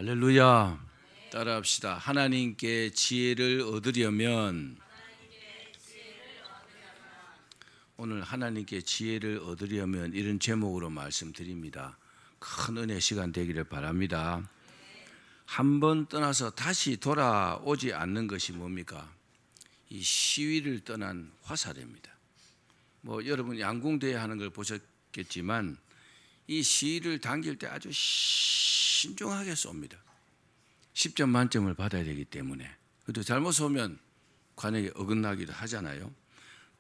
할렐루야. 따라합시다. 하나님께 지혜를 얻으려면 오늘 하나님께 지혜를 얻으려면 이런 제목으로 말씀드립니다. 큰 은혜 시간 되기를 바랍니다. 한 번 떠나서 다시 돌아오지 않는 것이 뭡니까? 이 시위를 떠난 화살입니다. 여러분 양궁대회 하는 걸 보셨겠지만 이 시위를 당길 때 아주 신중하게 쏩니다. 10점 만점을 받아야 되기 때문에. 그래도 잘못 쏘면 관역에 어긋나기도 하잖아요.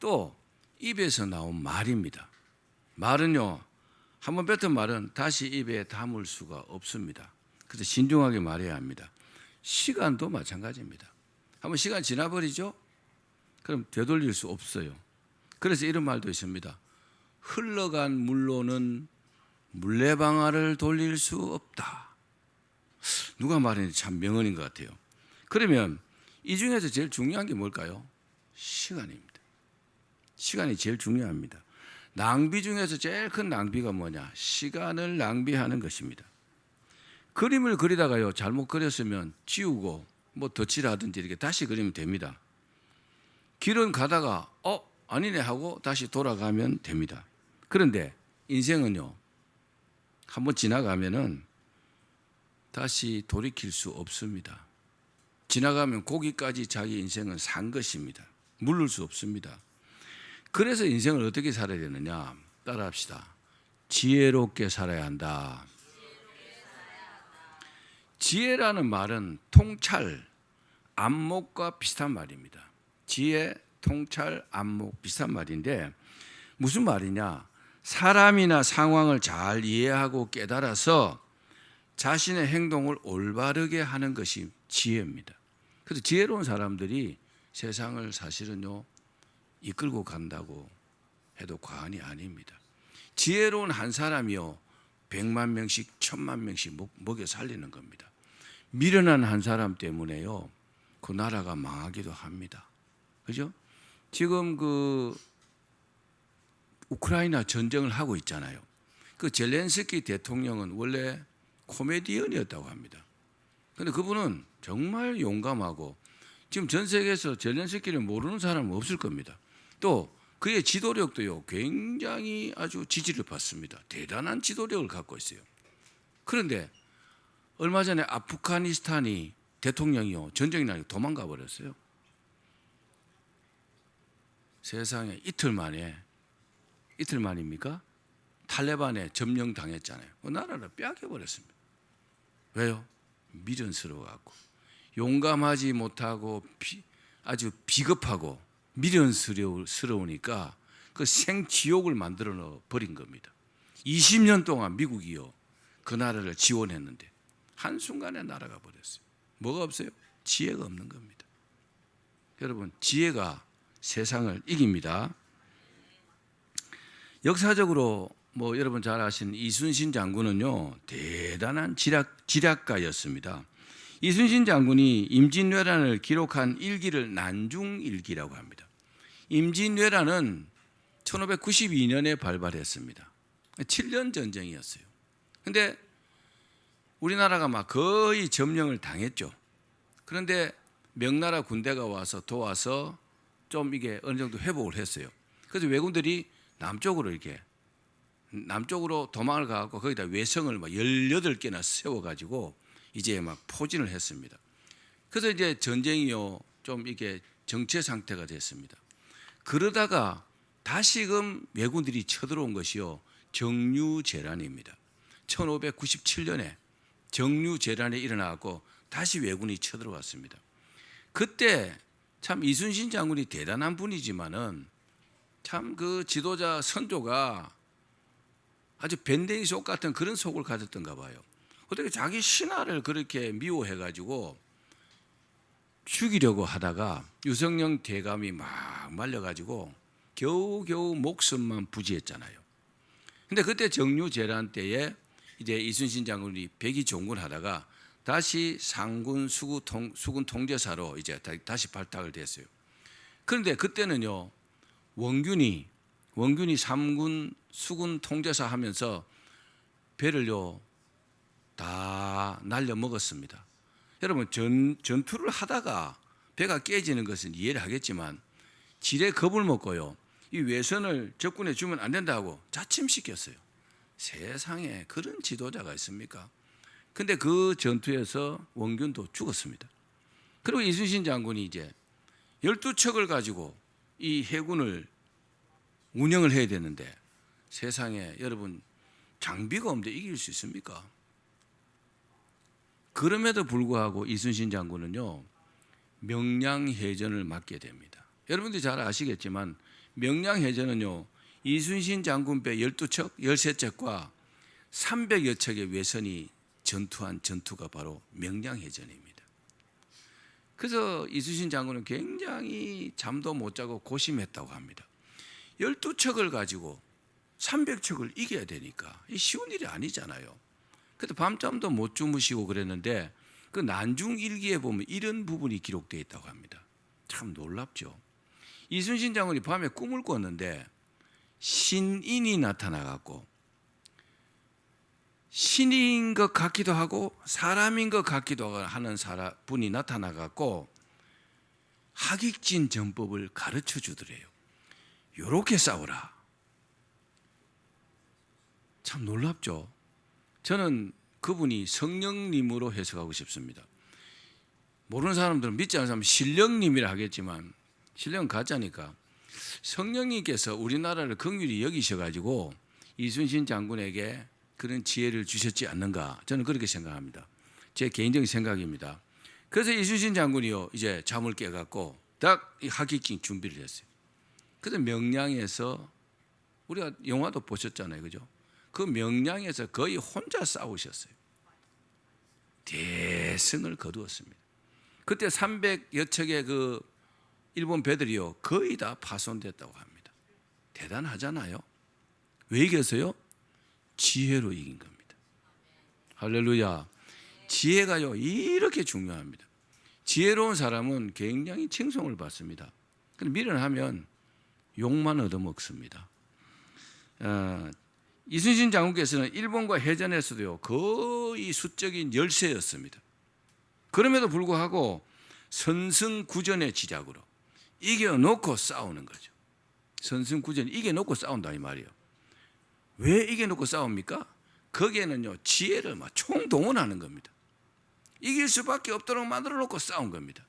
또 입에서 나온 말입니다. 말은요, 한번 뱉은 말은 다시 입에 담을 수가 없습니다. 그래서 신중하게 말해야 합니다. 시간도 마찬가지입니다. 한번 시간 지나버리죠? 그럼 되돌릴 수 없어요. 그래서 이런 말도 있습니다. 흘러간 물로는 물레방아를 돌릴 수 없다. 누가 말했는지 참 명언인 것 같아요. 그러면 이 중에서 제일 중요한 게 뭘까요? 시간입니다. 시간이 제일 중요합니다. 낭비 중에서 제일 큰 낭비가 뭐냐? 시간을 낭비하는 것입니다. 그림을 그리다가요, 잘못 그렸으면 지우고 덧칠하든지 이렇게 다시 그리면 됩니다. 길은 가다가 아니네 하고 다시 돌아가면 됩니다. 그런데 인생은요, 한번 지나가면은 다시 돌이킬 수 없습니다. 지나가면 거기까지 자기 인생은 산 것입니다. 물을 수 없습니다. 그래서 인생을 어떻게 살아야 되느냐? 따라합시다. 지혜롭게 살아야 한다. 지혜라는 말은 통찰, 안목과 비슷한 말입니다. 지혜, 통찰, 안목 비슷한 말인데 무슨 말이냐? 사람이나 상황을 잘 이해하고 깨달아서 자신의 행동을 올바르게 하는 것이 지혜입니다. 그래서 지혜로운 사람들이 세상을 사실은요, 이끌고 간다고 해도 과언이 아닙니다. 지혜로운 한 사람이요, 100만 명씩 1000만 명씩 먹여 살리는 겁니다. 미련한 한 사람 때문에요, 그 나라가 망하기도 합니다. 그죠? 지금 우크라이나 전쟁을 하고 있잖아요. 젤렌스키 대통령은 원래 코미디언이었다고 합니다. 그런데 그분은 정말 용감하고 지금 전 세계에서 젤렌스키를 모르는 사람은 없을 겁니다. 또 그의 지도력도요, 굉장히 아주 지지를 받습니다. 대단한 지도력을 갖고 있어요. 그런데 얼마 전에 아프가니스탄이 대통령이요, 전쟁이 나니까 도망가 버렸어요. 세상에 이틀 만입니까? 탈레반에 점령당했잖아요. 그 나라를 빼앗겨 버렸습니다. 왜요? 미련스러워갖고, 용감하지 못하고 아주 비겁하고 미련스러우니까 그 생지옥을 만들어 버린 겁니다. 20년 동안 미국이요, 그 나라를 지원했는데 한순간에 날아가 버렸어요. 뭐가 없어요? 지혜가 없는 겁니다. 여러분, 지혜가 세상을 이깁니다. 역사적으로 여러분 잘 아시는 이순신 장군은요, 대단한 지략가였습니다. 이순신 장군이 임진왜란을 기록한 일기를 난중일기라고 합니다. 임진왜란은 1592년에 발발했습니다. 7년 전쟁이었어요. 그런데 우리나라가 거의 점령을 당했죠. 그런데 명나라 군대가 와서 도와서 좀 이게 어느 정도 회복을 했어요. 그래서 왜군들이 남쪽으로 도망을 가고 거기다 외성을 18개나 세워가지고 이제 포진을 했습니다. 그래서 이제 전쟁이요, 좀 이게 정체 상태가 됐습니다. 그러다가 다시금 왜군들이 쳐들어온 것이요, 정류재란입니다. 1597년에 정류재란이 일어나고 다시 왜군이 쳐들어왔습니다. 그때 참 이순신 장군이 대단한 분이지만은 참 그 지도자 선조가 아주 밴댕이 속 같은 그런 속을 가졌던가 봐요. 어떻게 자기 신하를 그렇게 미워해가지고 죽이려고 하다가 유성령 대감이 막 말려가지고 겨우겨우 목숨만 부지했잖아요. 근데 그때 정류재란 때에 이제 이순신 장군이 백의종군 하다가 다시 상군 수군 통제사로 이제 다시 발탁을 됐어요. 그런데 그때는요, 원균이 3군 수군 통제사 하면서 배를요 다 날려 먹었습니다. 여러분 전투를 하다가 배가 깨지는 것은 이해를 하겠지만 지레 겁을 먹고요. 이 외선을 적군에 주면 안 된다고 자침시켰어요. 세상에 그런 지도자가 있습니까? 근데 그 전투에서 원균도 죽었습니다. 그리고 이순신 장군이 이제 12척을 가지고 이 해군을 운영을 해야 되는데 세상에 여러분 장비가 없는데 이길 수 있습니까? 그럼에도 불구하고 이순신 장군은요 명량해전을 맡게 됩니다. 여러분들이 잘 아시겠지만 명량해전은요 이순신 장군 배 12척, 13척과 300여 척의 외선이 전투한 전투가 바로 명량해전입니다. 그래서 이순신 장군은 굉장히 잠도 못 자고 고심했다고 합니다. 12척을 가지고 300척을 이겨야 되니까 이 쉬운 일이 아니잖아요. 그래도 밤잠도 못 주무시고 그랬는데 그 난중일기에 보면 이런 부분이 기록되어 있다고 합니다. 참 놀랍죠. 이순신 장군이 밤에 꿈을 꿨는데 신인이 나타나갖고 신인 것 같기도 하고 사람인 것 같기도 하는 분이 나타나갖고 하객진 전법을 가르쳐 주더래요. 요렇게 싸우라. 참 놀랍죠. 저는 그분이 성령님으로 해석하고 싶습니다. 모르는 사람들은 믿지 않는 사람은 신령님이라 하겠지만 신령은 가짜니까 성령님께서 우리나라를 긍휼히 여기셔가지고 이순신 장군에게 그런 지혜를 주셨지 않는가 저는 그렇게 생각합니다. 제 개인적인 생각입니다. 그래서 이순신 장군이요 이제 잠을 깨갖고 딱 이 하객진 준비를 했어요. 그래서 명량에서 우리가 영화도 보셨잖아요, 그죠? 그 명량에서 거의 혼자 싸우셨어요. 대승을 거두었습니다. 그때 300여 척의 그 일본 배들이요 거의 다 파손됐다고 합니다. 대단하잖아요. 왜 이겼어요? 지혜로 이긴 겁니다. 할렐루야. 지혜가요 이렇게 중요합니다. 지혜로운 사람은 굉장히 칭송을 받습니다. 근데 미련하면 욕만 얻어먹습니다. 이순신 장군께서는 일본과 해전에서도요 거의 수적인 열세였습니다. 그럼에도 불구하고 선승구전의 지략으로 이겨놓고 싸우는 거죠. 선승구전 이겨놓고 싸운다 이 말이에요. 왜 이겨놓고 싸웁니까? 거기에는요 지혜를 막 총동원하는 겁니다. 이길 수밖에 없도록 만들어 놓고 싸운 겁니다.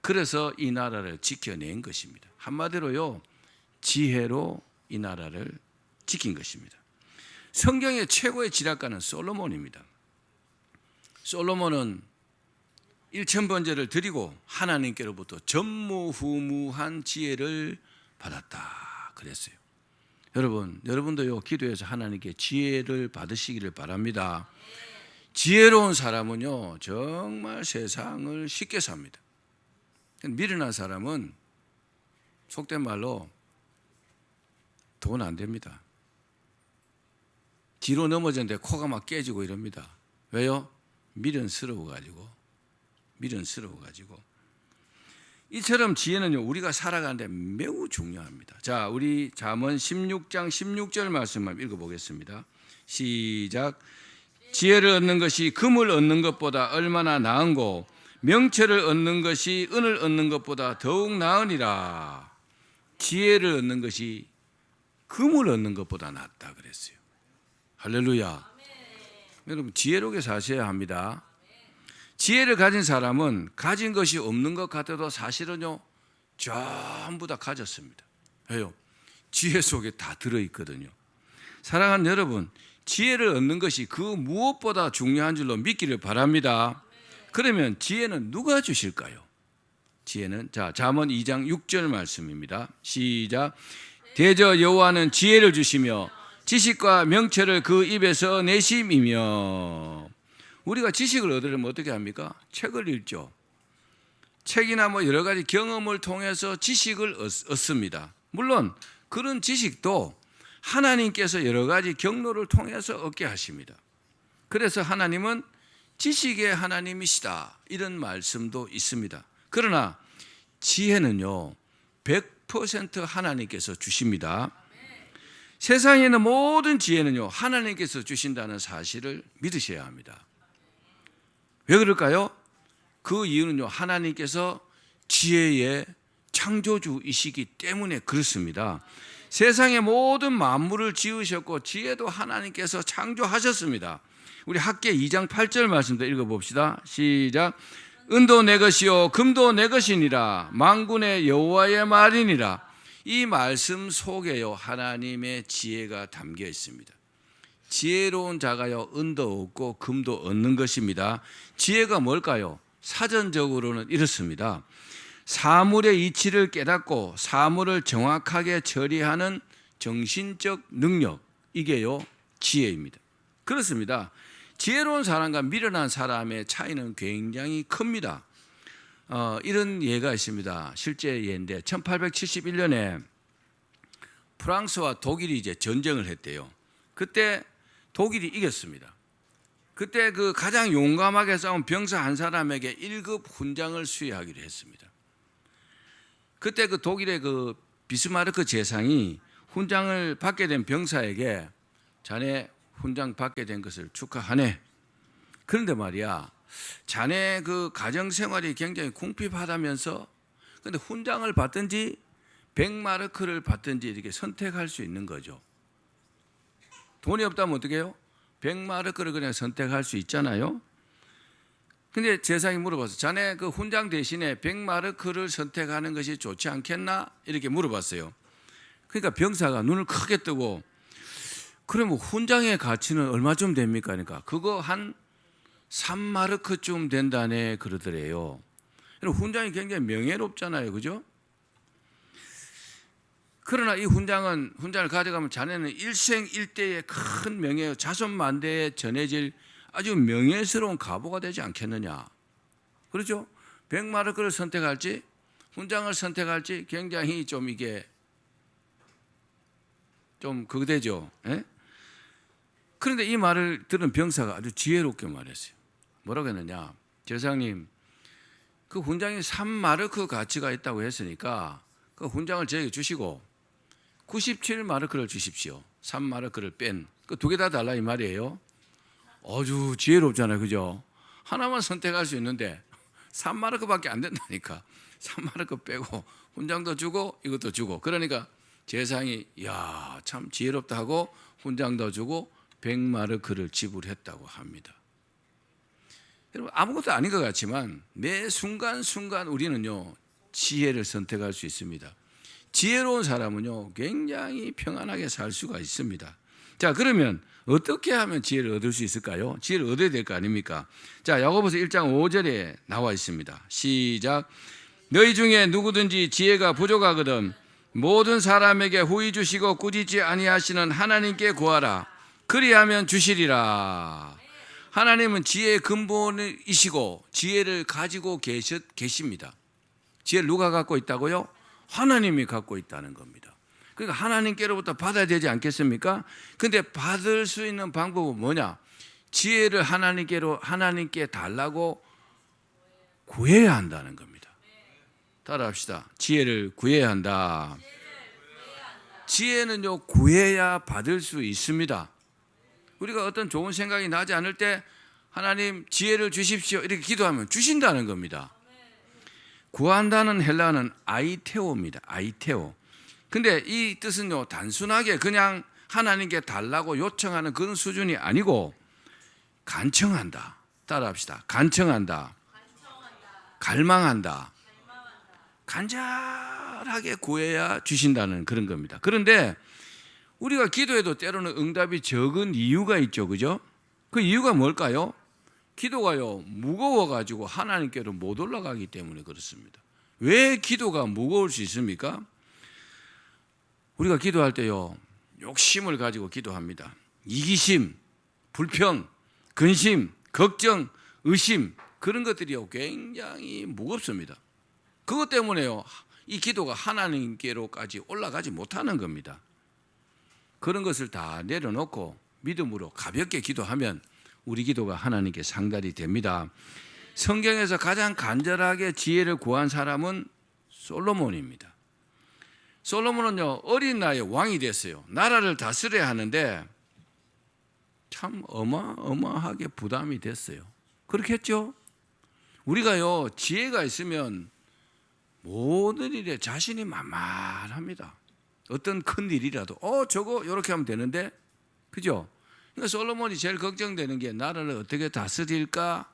그래서 이 나라를 지켜낸 것입니다. 한마디로요 지혜로 이 나라를 지킨 것입니다. 성경의 최고의 지략가는 솔로몬입니다. 솔로몬은 1000번제를 드리고 하나님께로부터 전무후무한 지혜를 받았다 그랬어요. 여러분도요 기도해서 하나님께 지혜를 받으시기를 바랍니다. 지혜로운 사람은요 정말 세상을 쉽게 삽니다. 미련한 사람은 속된 말로 돈 안 됩니다. 뒤로 넘어졌는데 코가 막 깨지고 이럽니다. 왜요? 미련스러워가지고. 이처럼 지혜는요 우리가 살아가는데 매우 중요합니다. 자, 우리 잠언 16장 16절 말씀만 읽어보겠습니다. 시작. 지혜를 얻는 것이 금을 얻는 것보다 얼마나 나은고 명철을 얻는 것이 은을 얻는 것보다 더욱 나으니라. 지혜를 얻는 것이 금을 얻는 것보다 낫다 그랬어요. 할렐루야. 여러분 지혜롭게 사셔야 합니다. 지혜를 가진 사람은 가진 것이 없는 것 같아도 사실은요 전부 다 가졌습니다. 왜요? 지혜 속에 다 들어있거든요. 사랑하는 여러분, 지혜를 얻는 것이 그 무엇보다 중요한 줄로 믿기를 바랍니다. 그러면 지혜는 누가 주실까요? 지혜는 잠언 2장 6절 말씀입니다. 시작. 대저 여호와는 지혜를 주시며 지식과 명철을 그 입에서 내심이며. 우리가 지식을 얻으려면 어떻게 합니까? 책을 읽죠. 책이나 뭐 여러 가지 경험을 통해서 지식을 얻습니다. 물론 그런 지식도 하나님께서 여러 가지 경로를 통해서 얻게 하십니다. 그래서 하나님은 지식의 하나님이시다 이런 말씀도 있습니다. 그러나 지혜는요 100% 하나님께서 주십니다. 세상에 있는 모든 지혜는요, 하나님께서 주신다는 사실을 믿으셔야 합니다. 왜 그럴까요? 그 이유는요, 하나님께서 지혜의 창조주이시기 때문에 그렇습니다. 세상의 모든 만물을 지으셨고 지혜도 하나님께서 창조하셨습니다. 우리 학계 2장 8절 말씀도 읽어봅시다. 시작. 은도 내 것이요 금도 내 것이니라 만군의 여호와의 말이니라. 이 말씀 속에요 하나님의 지혜가 담겨 있습니다. 지혜로운 자가요 은도 얻고 금도 얻는 것입니다. 지혜가 뭘까요? 사전적으로는 이렇습니다. 사물의 이치를 깨닫고 사물을 정확하게 처리하는 정신적 능력, 이게요 지혜입니다. 그렇습니다. 지혜로운 사람과 미련한 사람의 차이는 굉장히 큽니다. 이런 예가 있습니다. 실제 예인데 1871년에 프랑스와 독일이 이제 전쟁을 했대요. 그때 독일이 이겼습니다. 그때 그 가장 용감하게 싸운 병사 한 사람에게 1급 훈장을 수여하기로 했습니다. 그때 그 독일의 그 비스마르크 제상이 훈장을 받게 된 병사에게 자네 훈장 받게 된 것을 축하하네. 그런데 말이야, 자네 그 가정 생활이 굉장히 궁핍하다면서, 근데 훈장을 받든지 100마르크를 받든지 이렇게 선택할 수 있는 거죠. 돈이 없다면 어떻게 해요? 100마르크를 그냥 선택할 수 있잖아요. 근데 제상이 물어봤어요. 자네 그 훈장 대신에 100마르크를 선택하는 것이 좋지 않겠나? 이렇게 물어봤어요. 그러니까 병사가 눈을 크게 뜨고, 그러면 훈장의 가치는 얼마쯤 됩니까? 그러니까 그거 한 3마르크쯤 된다네 그러더래요. 훈장이 굉장히 명예롭잖아요, 그죠? 그러나 이 훈장을 가져가면 자네는 일생일대의 큰 명예, 자손만대에 전해질 아주 명예스러운 가보가 되지 않겠느냐. 그렇죠? 100마르크를 선택할지 훈장을 선택할지 굉장히 좀 이게 좀 그거 되죠. 예? 그런데 이 말을 들은 병사가 아주 지혜롭게 말했어요. 뭐라고 했느냐? 제사장님, 그 훈장이 3마르크 가치가 있다고 했으니까 그 훈장을 저에게 주시고 97마르크를 주십시오. 3마르크를 뺀. 그 두 개 다 달라 이 말이에요. 아주 지혜롭잖아요, 그죠? 하나만 선택할 수 있는데 3마르크밖에 안 된다니까. 3마르크 빼고 훈장도 주고 이것도 주고. 그러니까 제사장이 야, 참 지혜롭다 하고 훈장도 주고 100마르크를 지불했다고 합니다. 여러분, 아무것도 아닌 것 같지만 매 순간순간 우리는요 지혜를 선택할 수 있습니다. 지혜로운 사람은요 굉장히 평안하게 살 수가 있습니다. 자, 그러면 어떻게 하면 지혜를 얻을 수 있을까요? 지혜를 얻어야 될 거 아닙니까? 자, 야고보서 1장 5절에 나와 있습니다. 시작. 너희 중에 누구든지 지혜가 부족하거든 모든 사람에게 후히 주시고 꾸짖지 아니하시는 하나님께 구하라. 그리하면 주시리라. 하나님은 지혜의 근본이시고 지혜를 가지고 계십니다. 지혜를 누가 갖고 있다고요? 하나님이 갖고 있다는 겁니다. 그러니까 하나님께로부터 받아야 되지 않겠습니까? 근데 받을 수 있는 방법은 뭐냐? 지혜를 하나님께 달라고 구해야 한다는 겁니다. 따라합시다. 지혜를 구해야 한다. 지혜는요 구해야 받을 수 있습니다. 우리가 어떤 좋은 생각이 나지 않을 때 하나님 지혜를 주십시오 이렇게 기도하면 주신다는 겁니다. 구한다는 헬라어는 아이테오입니다. 아이테오. 근데 이 뜻은요 단순하게 그냥 하나님께 달라고 요청하는 그런 수준이 아니고 간청한다. 따라합시다. 간청한다. 갈망한다. 간절하게 구해야 주신다는 그런 겁니다. 그런데 우리가 기도해도 때로는 응답이 적은 이유가 있죠, 그죠? 그 이유가 뭘까요? 기도가요 무거워가지고 하나님께로 못 올라가기 때문에 그렇습니다. 왜 기도가 무거울 수 있습니까? 우리가 기도할 때요 욕심을 가지고 기도합니다. 이기심, 불평, 근심, 걱정, 의심 그런 것들이요 굉장히 무겁습니다. 그것 때문에요 이 기도가 하나님께로까지 올라가지 못하는 겁니다. 그런 것을 다 내려놓고 믿음으로 가볍게 기도하면 우리 기도가 하나님께 상달이 됩니다. 성경에서 가장 간절하게 지혜를 구한 사람은 솔로몬입니다. 솔로몬은요 어린 나이에 왕이 됐어요. 나라를 다스려야 하는데 참 어마어마하게 부담이 됐어요. 그렇겠죠? 우리가요 지혜가 있으면 모든 일에 자신이 만만합니다. 어떤 큰 일이라도 저거 이렇게 하면 되는데, 그죠? 그러니까 솔로몬이 제일 걱정되는 게 나라를 어떻게 다스릴까?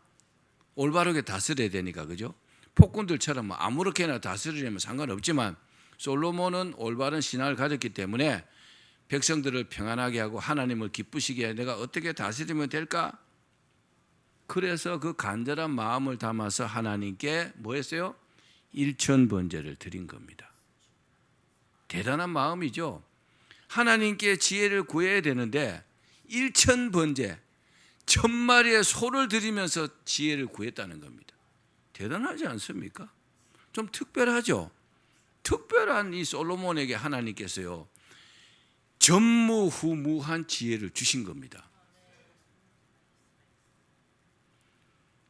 올바르게 다스려야 되니까, 그죠? 폭군들처럼 아무렇게나 다스리려면 상관없지만 솔로몬은 올바른 신앙을 가졌기 때문에 백성들을 평안하게 하고 하나님을 기쁘시게 해 내가 어떻게 다스리면 될까? 그래서 그 간절한 마음을 담아서 하나님께 뭐 했어요? 일천번제를 드린 겁니다. 대단한 마음이죠. 하나님께 지혜를 구해야 되는데 일천번제, 1000마리의 소를 드리면서 지혜를 구했다는 겁니다. 대단하지 않습니까? 좀 특별하죠. 특별한 이 솔로몬에게 하나님께서요 전무후무한 지혜를 주신 겁니다.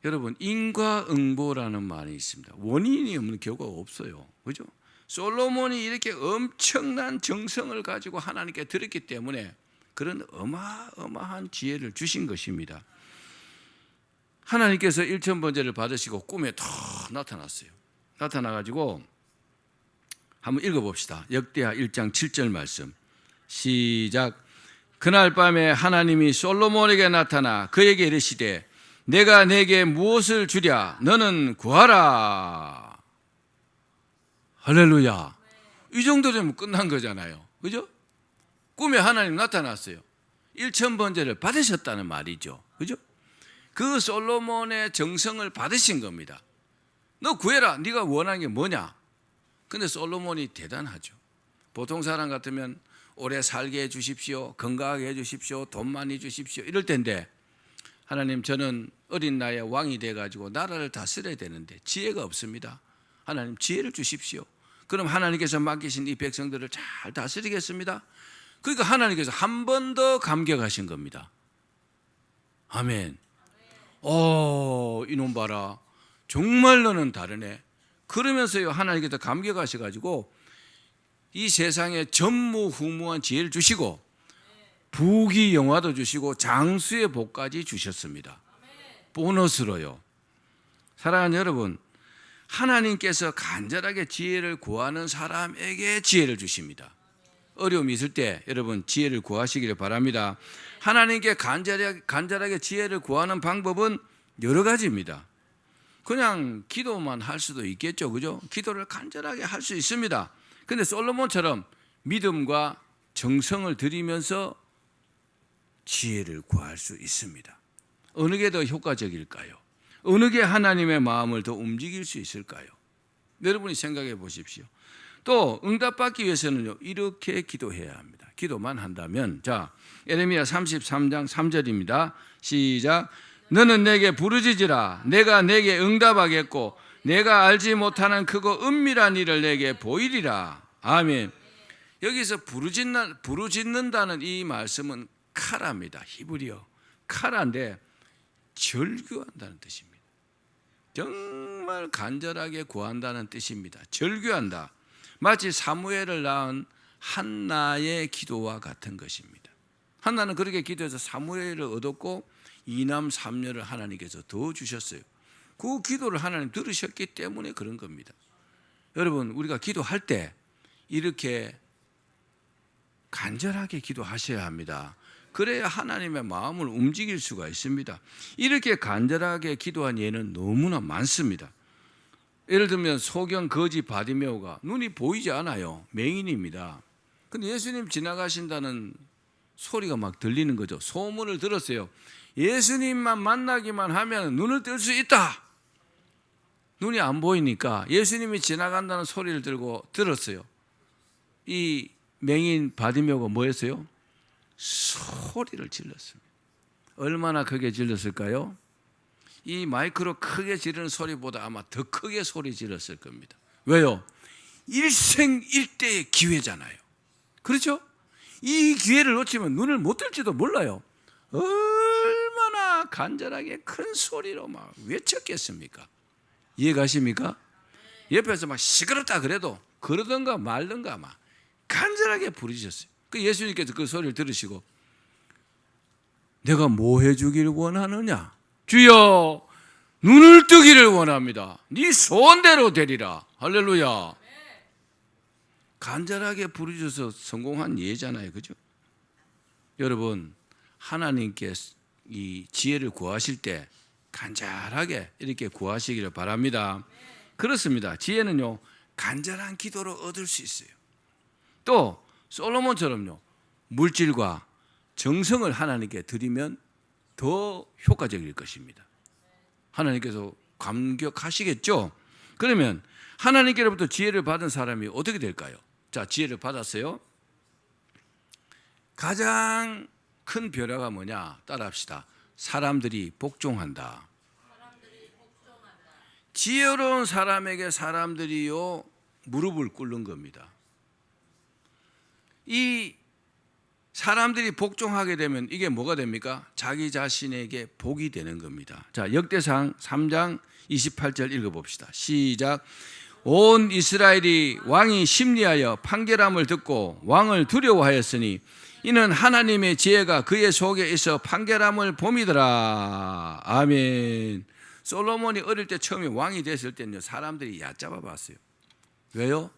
여러분, 인과응보라는 말이 있습니다. 원인이 없는 결과가 없어요. 그죠? 솔로몬이 이렇게 엄청난 정성을 가지고 하나님께 드렸기 때문에 그런 어마어마한 지혜를 주신 것입니다. 하나님께서 일천번제를 받으시고 꿈에 더 나타났어요. 나타나가지고 한번 읽어봅시다. 역대하 1장 7절 말씀 시작. 그날 밤에 하나님이 솔로몬에게 나타나 그에게 이르시되 내가 내게 무엇을 주랴? 너는 구하라. 할렐루야. 이 정도 되면 끝난 거잖아요. 그죠? 꿈에 하나님 나타났어요. 일천번제를 받으셨다는 말이죠. 그죠? 그 솔로몬의 정성을 받으신 겁니다. 너 구해라. 네가 원하는 게 뭐냐? 근데 솔로몬이 대단하죠. 보통 사람 같으면 오래 살게 해 주십시오. 건강하게 해 주십시오. 돈 많이 주십시오. 이럴 텐데 하나님, 저는 어린 나이에 왕이 돼가지고 나라를 다스려야 되는데 지혜가 없습니다. 하나님, 지혜를 주십시오. 그럼 하나님께서 맡기신 이 백성들을 잘 다스리겠습니다. 그러니까 하나님께서 한 번 더 감격하신 겁니다. 아멘. 이놈 봐라. 정말 너는 다르네. 그러면서요 하나님께서 감격하셔가지고 이 세상에 전무후무한 지혜를 주시고 부귀영화도 주시고 장수의 복까지 주셨습니다. 보너스로요. 사랑하는 여러분, 하나님께서 간절하게 지혜를 구하는 사람에게 지혜를 주십니다. 어려움이 있을 때 여러분 지혜를 구하시기를 바랍니다. 하나님께 간절하게 지혜를 구하는 방법은 여러 가지입니다. 그냥 기도만 할 수도 있겠죠. 그죠? 기도를 간절하게 할 수 있습니다. 근데 솔로몬처럼 믿음과 정성을 들이면서 지혜를 구할 수 있습니다. 어느 게 더 효과적일까요? 어느 게 하나님의 마음을 더 움직일 수 있을까요? 여러분이 생각해 보십시오. 또 응답받기 위해서는요 이렇게 기도해야 합니다. 기도만 한다면, 자, 예레미야 33장 3절입니다. 시작. 너는 내게 부르짖으라. 내가 내게 응답하겠고 내가 알지 못하는 크고 은밀한 일을 내게 보이리라. 아멘. 여기서 부르짖는다는 이 말씀은 카라입니다. 히브리어 카라인데 절규한다는 뜻입니다. 정말 간절하게 구한다는 뜻입니다. 절규한다. 마치 사무엘을 낳은 한나의 기도와 같은 것입니다. 한나는 그렇게 기도해서 사무엘을 얻었고 이남 삼녀를 하나님께서 더 주셨어요. 그 기도를 하나님 들으셨기 때문에 그런 겁니다. 여러분, 우리가 기도할 때 이렇게 간절하게 기도하셔야 합니다. 그래야 하나님의 마음을 움직일 수가 있습니다. 이렇게 간절하게 기도한 예는 너무나 많습니다. 예를 들면 소경 거지 바디메오가 눈이 보이지 않아요. 맹인입니다. 근데 예수님 지나가신다는 소리가 막 들리는 거죠. 소문을 들었어요. 예수님만 만나기만 하면 눈을 뜰 수 있다. 눈이 안 보이니까 예수님이 지나간다는 소리를 들었어요. 이 맹인 바디메오가 뭐 했어요? 소리를 질렀습니다. 얼마나 크게 질렀을까요? 이 마이크로 크게 지르는 소리보다 아마 더 크게 소리 질렀을 겁니다. 왜요? 일생일대의 기회잖아요. 그렇죠? 이 기회를 놓치면 눈을 못 뜰지도 몰라요. 얼마나 간절하게 큰 소리로 막 외쳤겠습니까? 이해 가십니까? 옆에서 막 시끄럽다 그래도 그러든가 말든가 막 간절하게 부르셨어요. 그 예수님께서 그 소리를 들으시고 내가 뭐 해주기를 원하느냐? 주여 눈을 뜨기를 원합니다. 네 소원대로 되리라. 할렐루야. 간절하게 부르셔서 성공한 예잖아요. 그죠? 여러분 하나님께 이 지혜를 구하실 때 간절하게 이렇게 구하시기를 바랍니다. 그렇습니다. 지혜는요 간절한 기도로 얻을 수 있어요. 또 솔로몬처럼요 물질과 정성을 하나님께 드리면 더 효과적일 것입니다. 하나님께서 감격하시겠죠? 그러면 하나님께로부터 지혜를 받은 사람이 어떻게 될까요? 자, 지혜를 받았어요. 가장 큰 변화가 뭐냐? 따라합시다. 사람들이 복종한다. 지혜로운 사람에게 사람들이요 무릎을 꿇는 겁니다. 이 사람들이 복종하게 되면 이게 뭐가 됩니까? 자기 자신에게 복이 되는 겁니다. 자, 역대상 3장 28절 읽어봅시다. 시작. 온 이스라엘이 왕이 심리하여 판결함을 듣고 왕을 두려워하였으니 이는 하나님의 지혜가 그의 속에 있어 판결함을 봄이더라. 아멘. 솔로몬이 어릴 때 처음에 왕이 됐을 때는요 사람들이 얕잡아 봤어요. 왜요?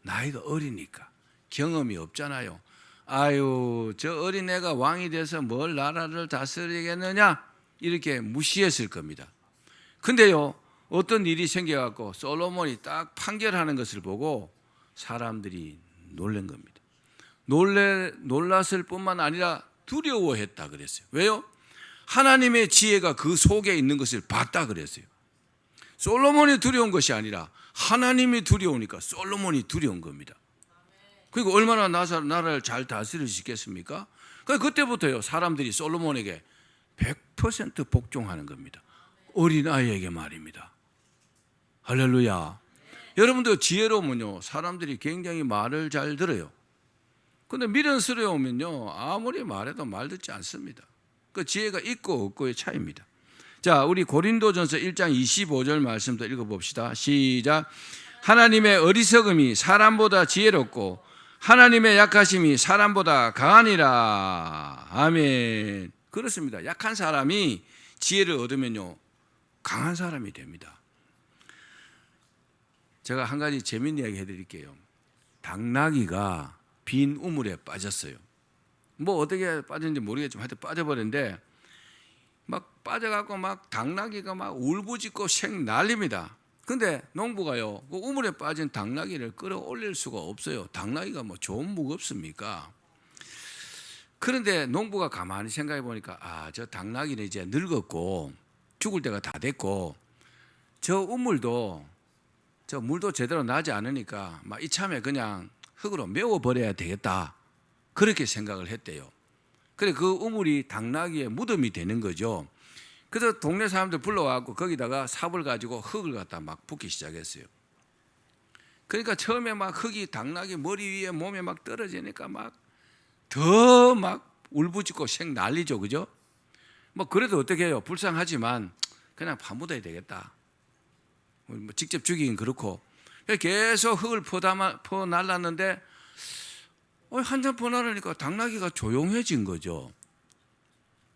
나이가 어리니까 경험이 없잖아요. 아유 저 어린애가 왕이 돼서 뭘 나라를 다스리겠느냐 이렇게 무시했을 겁니다. 근데요 어떤 일이 생겨갖고 솔로몬이 딱 판결하는 것을 보고 사람들이 놀란 겁니다. 놀랐을 뿐만 아니라 두려워했다 그랬어요. 왜요? 하나님의 지혜가 그 속에 있는 것을 봤다 그랬어요. 솔로몬이 두려운 것이 아니라 하나님이 두려우니까 솔로몬이 두려운 겁니다. 그리고 얼마나 나라를 잘 다스릴 수 있겠습니까? 그때부터요 사람들이 솔로몬에게 100% 복종하는 겁니다. 어린아이에게 말입니다. 할렐루야. 여러분들 지혜로우면요 사람들이 굉장히 말을 잘 들어요. 근데 미련스러우면요 아무리 말해도 말 듣지 않습니다. 그 지혜가 있고 없고의 차이입니다. 자, 우리 고린도전서 1장 25절 말씀도 읽어봅시다. 시작. 하나님의 어리석음이 사람보다 지혜롭고 하나님의 약하심이 사람보다 강하니라. 아멘. 그렇습니다. 약한 사람이 지혜를 얻으면요 강한 사람이 됩니다. 제가 한 가지 재미있는 이야기 해드릴게요. 당나귀가 빈 우물에 빠졌어요. 뭐 어떻게 빠졌는지 모르겠지만 하여튼 빠져버렸는데 막 빠져갖고 막 당나귀가 막 울부짖고 생 난립니다. 근데 농부가요 그 우물에 빠진 당나귀를 끌어올릴 수가 없어요. 당나귀가 뭐 좀 무겁습니까? 그런데 농부가 가만히 생각해 보니까 저 당나귀는 이제 늙었고 죽을 때가 다 됐고 저 우물도 저 물도 제대로 나지 않으니까 막 이참에 그냥 흙으로 메워버려야 되겠다 그렇게 생각을 했대요. 그래 그 우물이 당나귀의 무덤이 되는 거죠. 그래서 동네 사람들 불러와갖고 거기다가 삽을 가지고 흙을 갖다 막 붓기 시작했어요. 그러니까 처음에 막 흙이 당나귀 머리 위에 몸에 막 떨어지니까 막 더 막 울부짖고 생 난리죠. 그죠? 뭐 그래도 어떻게 해요? 불쌍하지만 그냥 파묻어야 되겠다. 뭐 직접 죽이긴 그렇고 계속 흙을 퍼 날랐는데 한참 퍼 날으니까 당나귀가 조용해진 거죠.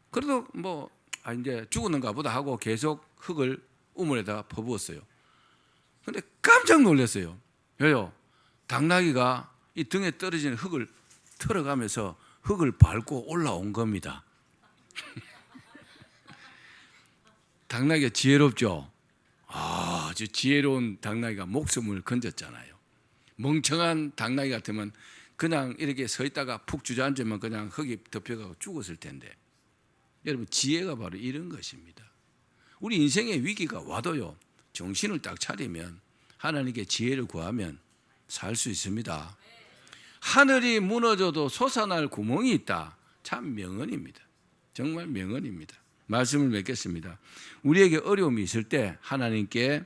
그래도 뭐 이제 죽었는가 보다 하고 계속 흙을 우물에다가 퍼부었어요. 근데 깜짝 놀랐어요. 왜요? 당나귀가 이 등에 떨어지는 흙을 털어가면서 흙을 밟고 올라온 겁니다. 당나귀가 지혜롭죠? 아주 지혜로운 당나귀가 목숨을 건졌잖아요. 멍청한 당나귀 같으면 그냥 이렇게 서 있다가 푹 주저앉으면 그냥 흙이 덮여가고 죽었을 텐데 여러분 지혜가 바로 이런 것입니다. 우리 인생의 위기가 와도요 정신을 딱 차리면 하나님께 지혜를 구하면 살 수 있습니다. 하늘이 무너져도 솟아날 구멍이 있다. 참 명언입니다. 정말 명언입니다. 말씀을 맺겠습니다. 우리에게 어려움이 있을 때 하나님께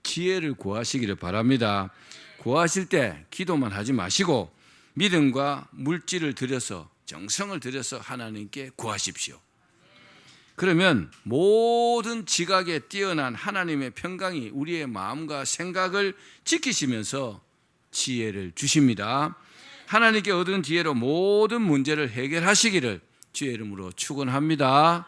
지혜를 구하시기를 바랍니다. 구하실 때 기도만 하지 마시고 믿음과 물질을 들여서 정성을 들여서 하나님께 구하십시오. 그러면 모든 지각에 뛰어난 하나님의 평강이 우리의 마음과 생각을 지키시면서 지혜를 주십니다. 하나님께 얻은 지혜로 모든 문제를 해결하시기를 주의 이름으로 축원합니다.